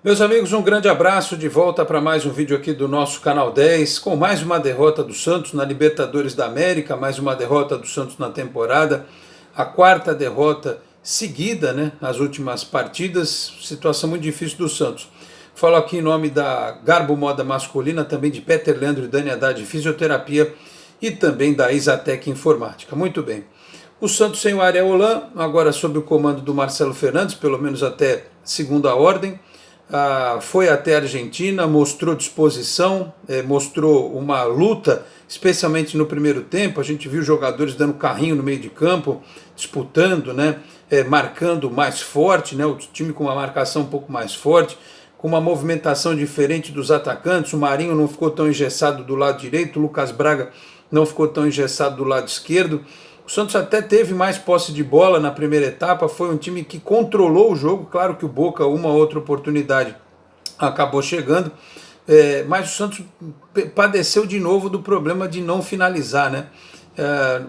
Meus amigos, um grande abraço, de volta para mais um vídeo aqui do nosso canal 10, com mais uma derrota do Santos na Libertadores da América, mais uma derrota do Santos na temporada, a quarta derrota seguida, né, nas últimas partidas, situação muito difícil do Santos. Falo aqui em nome da Garbo Moda Masculina, também de Peter Leandro e Dani Haddad de Fisioterapia e também da Isatec Informática. Muito bem. O Santos sem o Ariel Holan, agora sob o comando do Marcelo Fernandes, pelo menos até segunda ordem. Foi até a Argentina, mostrou disposição, mostrou uma luta, especialmente no primeiro tempo. A gente viu jogadores dando carrinho no meio de campo, disputando, né, marcando mais forte, né, o time com uma marcação um pouco mais forte, com uma movimentação diferente dos atacantes. O Marinho não ficou tão engessado do lado direito, o Lucas Braga não ficou tão engessado do lado esquerdo. O Santos até teve mais posse de bola na primeira etapa, foi um time que controlou o jogo, claro que o Boca, uma outra oportunidade, acabou chegando, mas o Santos padeceu de novo do problema de não finalizar, né?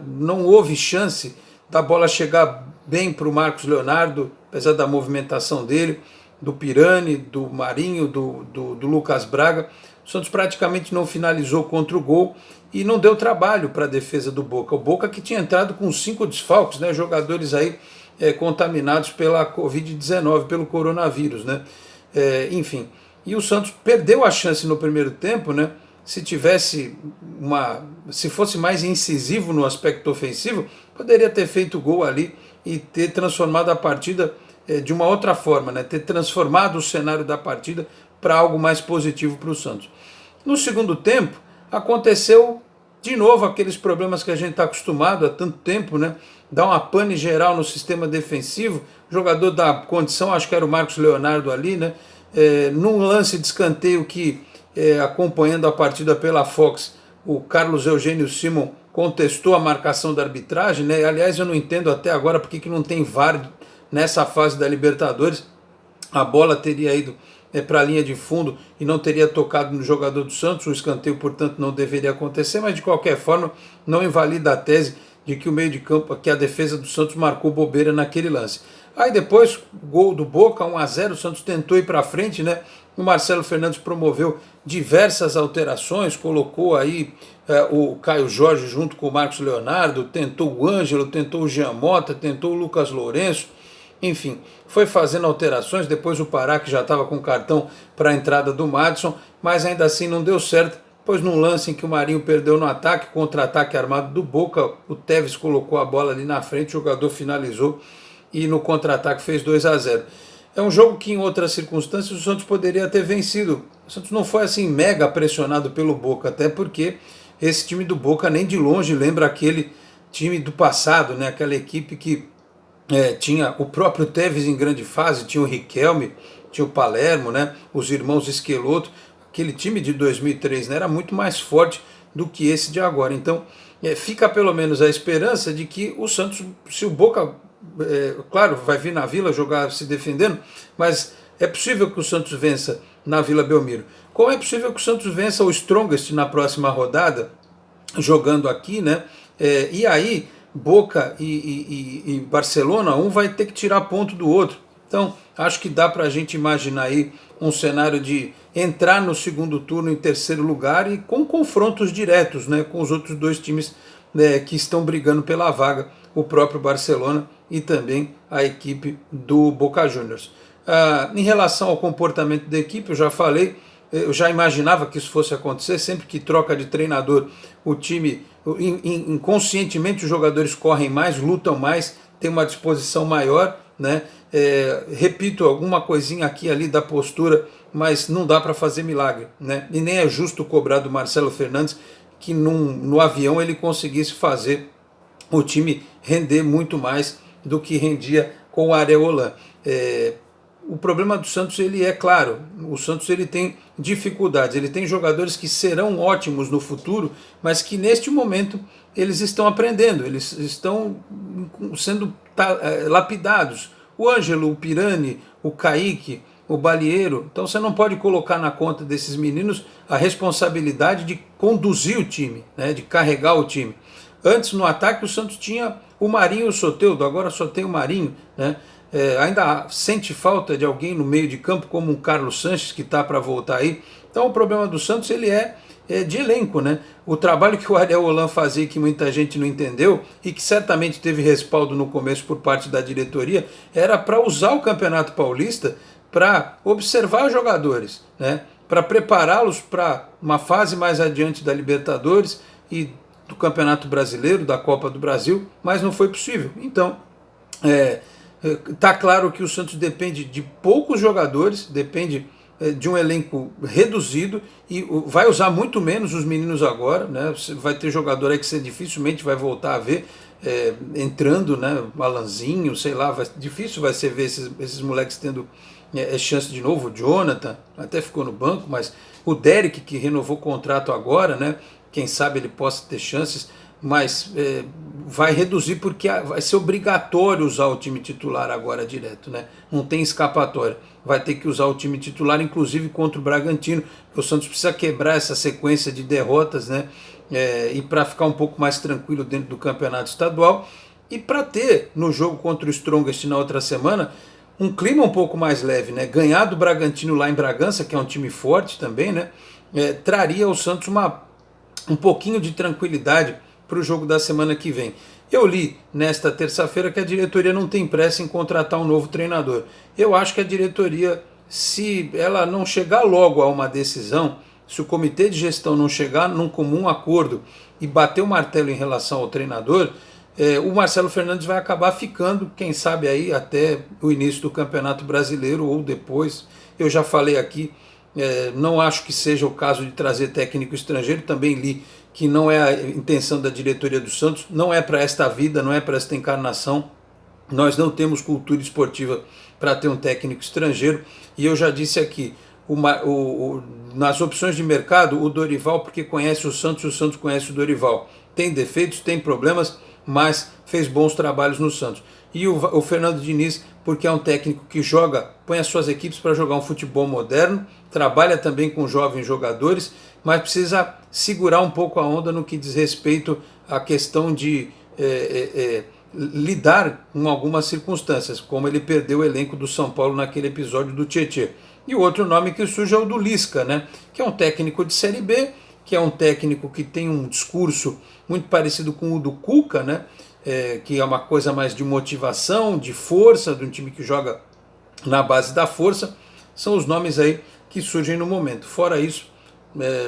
Não houve chance da bola chegar bem para o Marcos Leonardo, apesar da movimentação dele, do Pirani, do Marinho, do Lucas Braga. O Santos praticamente não finalizou contra o gol e não deu trabalho para a defesa do Boca. O Boca que tinha entrado com 5 desfalques, né, jogadores aí contaminados pela Covid-19, pelo coronavírus, né? Enfim, e o Santos perdeu a chance no primeiro tempo, né? Se fosse mais incisivo no aspecto ofensivo, poderia ter feito gol ali e ter transformado a partida de uma outra forma, né? Ter transformado o cenário da partida para algo mais positivo para o Santos. No segundo tempo, aconteceu de novo aqueles problemas que a gente está acostumado há tanto tempo, né? Dá uma pane geral no sistema defensivo, jogador da condição, acho que era o Marcos Leonardo ali, né? Num lance de escanteio que, acompanhando a partida pela Fox, o Carlos Eugênio Simon contestou a marcação da arbitragem, né? Aliás, eu não entendo até agora porque que não tem VAR nessa fase da Libertadores. A bola teria ido para a linha de fundo e não teria tocado no jogador do Santos, o escanteio, portanto, não deveria acontecer, mas de qualquer forma não invalida a tese de que o meio de campo, que a defesa do Santos marcou bobeira naquele lance. Aí depois, gol do Boca, 1-0, o Santos tentou ir para frente, né? O Marcelo Fernandes promoveu diversas alterações, colocou aí o Caio Jorge junto com o Marcos Leonardo, tentou o Ângelo, tentou o Jean Mota, tentou o Lucas Lourenço. Enfim, foi fazendo alterações, depois o Pará, que já estava com cartão para a entrada do Madison, mas ainda assim não deu certo, pois num lance em que o Marinho perdeu no ataque, contra-ataque armado do Boca, o Tevez colocou a bola ali na frente, o jogador finalizou e no contra-ataque fez 2-0. É um jogo que em outras circunstâncias o Santos poderia ter vencido. O Santos não foi assim mega pressionado pelo Boca, até porque esse time do Boca nem de longe lembra aquele time do passado, né? Aquela equipe que tinha o próprio Tevez em grande fase, tinha o Riquelme, tinha o Palermo, né, os irmãos Esqueloto. Aquele time de 2003, né, era muito mais forte do que esse de agora. Então fica pelo menos a esperança de que o Santos, se o Boca, claro, vai vir na Vila jogar se defendendo, mas é possível que o Santos vença na Vila Belmiro. Como é possível que o Santos vença o Strongest na próxima rodada, jogando aqui, né? E aí Boca e Barcelona, um vai ter que tirar ponto do outro. Então, acho que dá para a gente imaginar aí um cenário de entrar no segundo turno em terceiro lugar e com confrontos diretos, né, com os outros dois times, né, que estão brigando pela vaga, o próprio Barcelona e também a equipe do Boca Juniors. Em relação ao comportamento da equipe, eu já falei, eu já imaginava que isso fosse acontecer. Sempre que troca de treinador, o time, inconscientemente, os jogadores correm mais, lutam mais, tem uma disposição maior, né? Repito, alguma coisinha aqui e ali da postura, mas não dá para fazer milagre, né? E nem é justo cobrar do Marcelo Fernandes que no avião ele conseguisse fazer o time render muito mais do que rendia com o Ariel Holan. O problema do Santos, ele é claro, o Santos ele tem dificuldades, ele tem jogadores que serão ótimos no futuro, mas que neste momento eles estão aprendendo, eles estão sendo lapidados. O Ângelo, o Pirani, o Kaique, o Balieiro. Então você não pode colocar na conta desses meninos a responsabilidade de conduzir o time, né, de carregar o time. Antes, no ataque, o Santos tinha o Marinho e o Soteldo, agora só tem o Marinho, né? ainda sente falta de alguém no meio de campo, como um Carlos Sanches, que está para voltar aí. Então o problema do Santos ele é de elenco, né? O trabalho que o Ariel Holan fazia, que muita gente não entendeu e que certamente teve respaldo no começo por parte da diretoria, era para usar o Campeonato Paulista para observar os jogadores, né? Para prepará-los para uma fase mais adiante da Libertadores e do Campeonato Brasileiro, da Copa do Brasil, mas não foi possível. Então, tá claro que o Santos depende de poucos jogadores, depende de um elenco reduzido e vai usar muito menos os meninos agora, né? Vai ter jogador aí que você dificilmente vai voltar a ver entrando, né? Alanzinho, sei lá, difícil vai ser ver esses moleques tendo chance de novo. O Jonathan até ficou no banco, mas o Derek, que renovou o contrato agora, né? Quem sabe ele possa ter chances, mas vai reduzir porque vai ser obrigatório usar o time titular agora direto, né? Não tem escapatória. Vai ter que usar o time titular, inclusive contra o Bragantino, porque o Santos precisa quebrar essa sequência de derrotas, né? E para ficar um pouco mais tranquilo dentro do campeonato estadual e para ter no jogo contra o Strongest na outra semana um clima um pouco mais leve, né? Ganhar do Bragantino lá em Bragança, que é um time forte também, né? Traria ao Santos um pouquinho de tranquilidade para o jogo da semana que vem. Eu li nesta terça-feira que a diretoria não tem pressa em contratar um novo treinador. Eu acho que a diretoria, se ela não chegar logo a uma decisão, se o comitê de gestão não chegar num comum acordo e bater o martelo em relação ao treinador, o Marcelo Fernandes vai acabar ficando, quem sabe aí até o início do Campeonato Brasileiro ou depois. Eu já falei aqui, não acho que seja o caso de trazer técnico estrangeiro, também li que não é a intenção da diretoria do Santos, não é para esta vida, não é para esta encarnação. Nós não temos cultura esportiva para ter um técnico estrangeiro, e eu já disse aqui, nas opções de mercado, o Dorival, porque conhece o Santos conhece o Dorival. Tem defeitos, tem problemas, mas fez bons trabalhos no Santos. E o Fernando Diniz, porque é um técnico que põe as suas equipes para jogar um futebol moderno, trabalha também com jovens jogadores, mas precisa segurar um pouco a onda no que diz respeito à questão de lidar com algumas circunstâncias, como ele perdeu o elenco do São Paulo naquele episódio do Tietê. E o outro nome que surge é o do Lisca, né? Que é um técnico de Série B, que é um técnico que tem um discurso muito parecido com o do Cuca, né? Que é uma coisa mais de motivação, de força, de um time que joga na base da força. São os nomes aí que surgem no momento. Fora isso,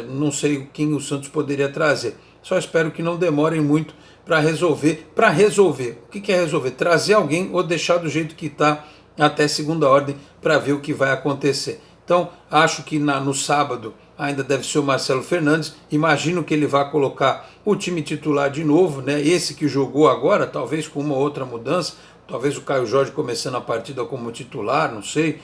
não sei quem o Santos poderia trazer. Só espero que não demorem muito para resolver. Para resolver, o que é resolver? Trazer alguém ou deixar do jeito que está até segunda ordem para ver o que vai acontecer. Então, acho que no sábado ainda deve ser o Marcelo Fernandes. Imagino que ele vai colocar o time titular de novo, né? Esse que jogou agora, talvez com uma outra mudança, talvez o Caio Jorge começando a partida como titular, não sei,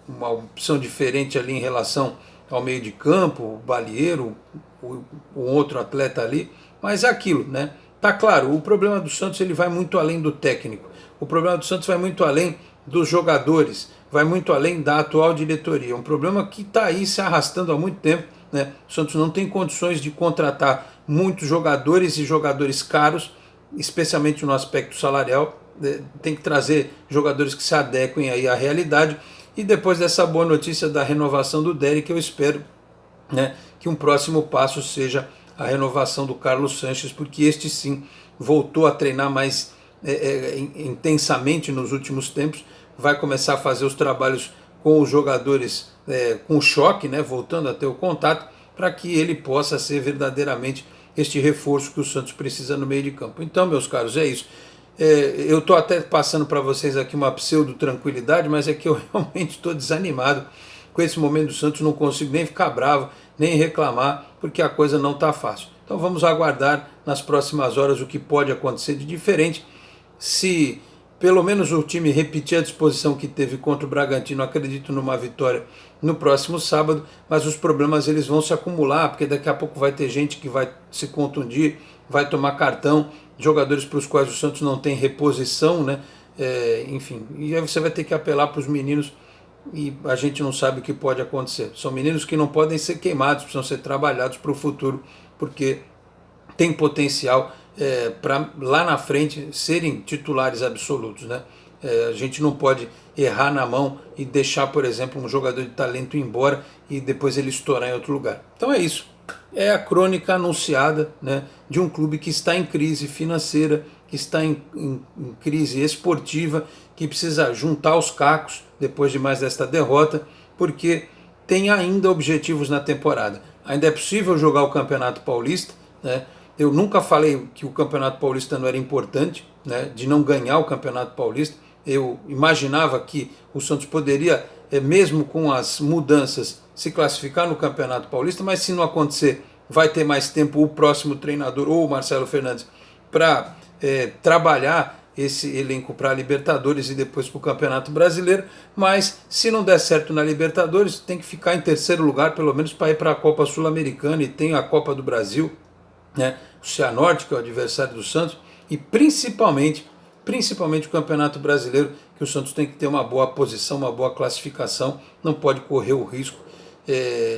uma opção diferente ali em relação ao meio de campo, o Balieiro, o outro atleta ali, mas é aquilo, né? Tá claro, o problema do Santos ele vai muito além do técnico. O problema do Santos vai muito além dos jogadores, vai muito além da atual diretoria. É um problema que está aí se arrastando há muito tempo, né? O Santos não tem condições de contratar muitos jogadores e jogadores caros, especialmente no aspecto salarial. Tem que trazer jogadores que se adequem aí à realidade. E depois dessa boa notícia da renovação do Derek, eu espero, né, que um próximo passo seja a renovação do Carlos Sanches, porque este sim voltou a treinar mais intensamente nos últimos tempos, vai começar a fazer os trabalhos com os jogadores com choque, né, voltando a ter o contato, para que ele possa ser verdadeiramente este reforço que o Santos precisa no meio de campo. Então, meus caros, é isso. Eu estou até passando para vocês aqui uma pseudo-tranquilidade, mas é que eu realmente estou desanimado com esse momento do Santos, não consigo nem ficar bravo, nem reclamar, porque a coisa não está fácil. Então vamos aguardar nas próximas horas o que pode acontecer de diferente. Se pelo menos o time repetir a disposição que teve contra o Bragantino, acredito numa vitória no próximo sábado, mas os problemas eles vão se acumular, porque daqui a pouco vai ter gente que vai se contundir, vai tomar cartão, jogadores para os quais o Santos não tem reposição, né? Enfim, e aí você vai ter que apelar para os meninos e a gente não sabe o que pode acontecer. São meninos que não podem ser queimados, precisam ser trabalhados para o futuro, porque tem potencial para lá na frente serem titulares absolutos, né? A gente não pode errar na mão e deixar, por exemplo, um jogador de talento ir embora e depois ele estourar em outro lugar. Então é isso. É a crônica anunciada, né, de um clube que está em crise financeira, que está em crise esportiva, que precisa juntar os cacos depois de mais desta derrota, porque tem ainda objetivos na temporada. Ainda é possível jogar o Campeonato Paulista, né? Eu nunca falei que o Campeonato Paulista não era importante, né, de não ganhar o Campeonato Paulista. Eu imaginava que o Santos poderia, mesmo com as mudanças, se classificar no Campeonato Paulista, mas se não acontecer, vai ter mais tempo o próximo treinador, ou o Marcelo Fernandes, para trabalhar esse elenco para a Libertadores e depois para o Campeonato Brasileiro. Mas se não der certo na Libertadores, tem que ficar em terceiro lugar, pelo menos para ir para a Copa Sul-Americana, e tem a Copa do Brasil, né? O Cianorte, que é o adversário do Santos, e principalmente o Campeonato Brasileiro, que o Santos tem que ter uma boa posição, uma boa classificação, não pode correr o risco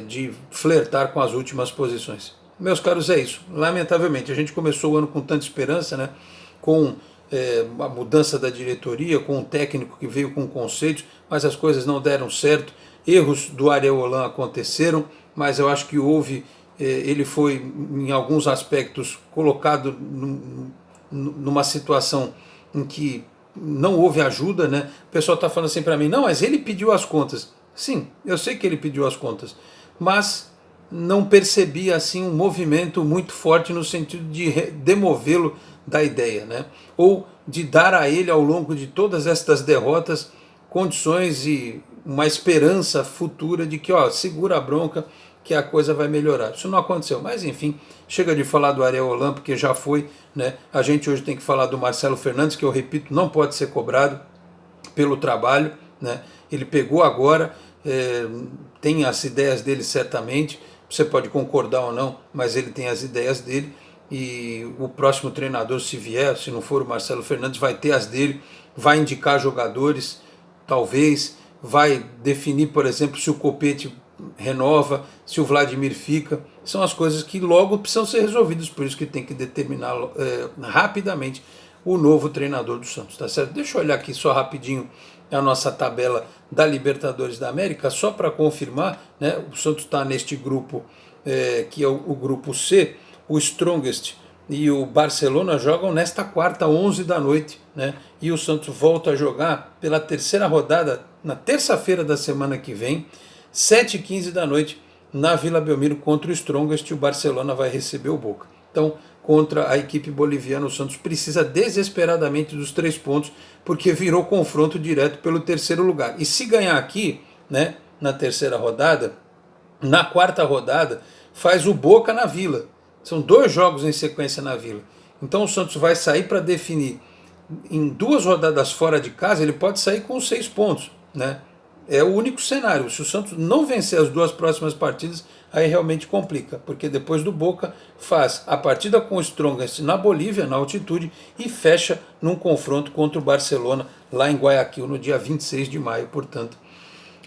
de flertar com as últimas posições. Meus caros, é isso. Lamentavelmente, a gente começou o ano com tanta esperança, né? Com a mudança da diretoria, com um técnico que veio com conceitos, mas as coisas não deram certo. Erros do Ariel Holan aconteceram, mas eu acho que ele foi, em alguns aspectos, colocado numa situação em que não houve ajuda, né? O pessoal está falando assim para mim, não, mas ele pediu as contas. Sim, eu sei que ele pediu as contas, mas não percebi assim um movimento muito forte no sentido de demovê-lo da ideia, né? Ou de dar a ele, ao longo de todas estas derrotas, condições e uma esperança futura de que, ó, segura a bronca, que a coisa vai melhorar. Isso não aconteceu, mas enfim, chega de falar do Ariel Holan, porque já foi, né? A gente hoje tem que falar do Marcelo Fernandes, que eu repito, não pode ser cobrado pelo trabalho, né? Ele pegou agora, tem as ideias dele certamente, você pode concordar ou não, mas ele tem as ideias dele, e o próximo treinador, se vier, se não for o Marcelo Fernandes, vai ter as dele, vai indicar jogadores, talvez, vai definir, por exemplo, se o Copete renova, se o Vladimir fica. São as coisas que logo precisam ser resolvidas, por isso que tem que determinar rapidamente o novo treinador do Santos, tá certo? Deixa eu olhar aqui só rapidinho a nossa tabela da Libertadores da América, só para confirmar, né? O Santos está neste grupo, que é o grupo C. O Strongest e o Barcelona jogam nesta quarta, 11 da noite, né? E o Santos volta a jogar pela terceira rodada na terça-feira da semana que vem, 7h15 da noite, na Vila Belmiro contra o Strongest. O Barcelona vai receber o Boca. Então, contra a equipe boliviana, o Santos precisa desesperadamente dos 3 pontos, porque virou confronto direto pelo terceiro lugar. E se ganhar aqui, né, na terceira rodada, na quarta rodada, faz o Boca na Vila. São 2 jogos em sequência na Vila. Então o Santos vai sair para definir em 2 rodadas fora de casa, ele pode sair com 6 pontos, né? É o único cenário. Se o Santos não vencer as 2 próximas partidas, aí realmente complica, porque depois do Boca faz a partida com o Strongest na Bolívia, na altitude, e fecha num confronto contra o Barcelona lá em Guayaquil no dia 26 de maio. Portanto,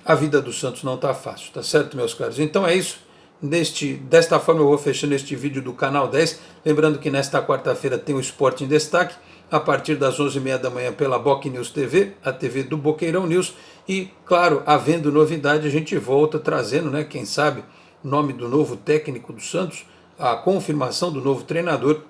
a vida do Santos não está fácil, tá certo, meus caros? Então é isso. Desta forma eu vou fechando este vídeo do Canal 10, lembrando que nesta quarta-feira tem o Esporte em Destaque, a partir das 11h30 da manhã pela Boc News TV, a TV do Boqueirão News, e claro, havendo novidade a gente volta trazendo, né, quem sabe, o nome do novo técnico do Santos, a confirmação do novo treinador,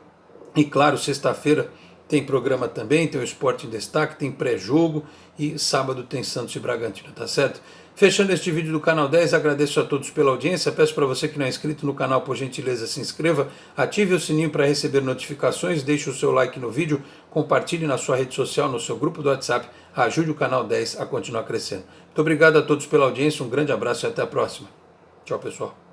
e claro, sexta-feira tem programa também, tem o Esporte em Destaque, tem pré-jogo, e sábado tem Santos e Bragantino, tá certo? Fechando este vídeo do Canal 10, agradeço a todos pela audiência, peço para você que não é inscrito no canal, por gentileza, se inscreva, ative o sininho para receber notificações, deixe o seu like no vídeo, compartilhe na sua rede social, no seu grupo do WhatsApp, ajude o Canal 10 a continuar crescendo. Muito obrigado a todos pela audiência, um grande abraço e até a próxima. Tchau, pessoal.